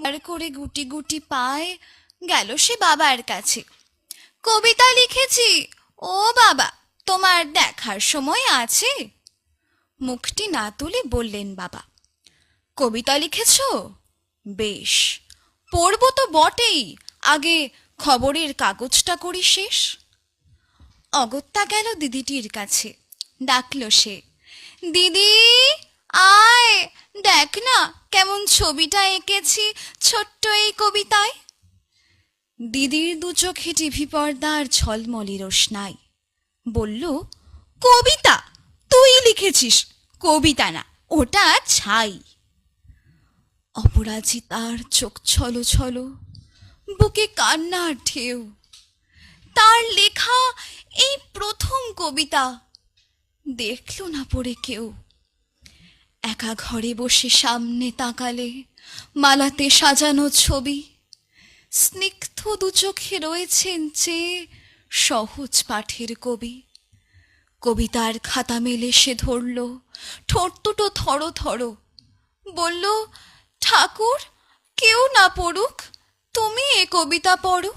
আর করে গুটি গুটি পায় গেল সে বাবার কাছে। কবিতা লিখেছি। ও বাবা, তোমার দেখার সময় আছে? মুখটি না তুলে বললেন বাবা। কবিতা লিখেছ? বেশ, পড়ব তো বটেই, আগে খবরের কাগজটা করি শেষ। অগত্যা গেল দিদিটির কাছে। ডাকল সে, দিদি আয়, দেখ না কেমন ছবিটা এঁকেছি ছোট্ট এই কবিতায়। দিদির দু চোখে টিভি পর্দার ঝলমলে রোশনাই। বলল, কবিতা? তুই লিখেছিস? কবিতা না, ওটা ছাই। অপরাজিতার চোখ ছলো ছলো, বুকে কান্নার ঢেউ। তার লেখা এই প্রথম কবিতা, দেখল না পড়ে কেউ। একা ঘরে বসে সামনে তাকালে মালাতে সাজানো ছবি, স্নিগ্ধ দু চোখে রয়েছেন চেয়ে সহজ পাঠের কবি। কবিতার খাতা মেলে সে ধরল, ঠোঁট দুটো থরো থরো। বলল, ঠাকুর, কেউ না পড়ুক, তুমি এ কবিতা পড়ো।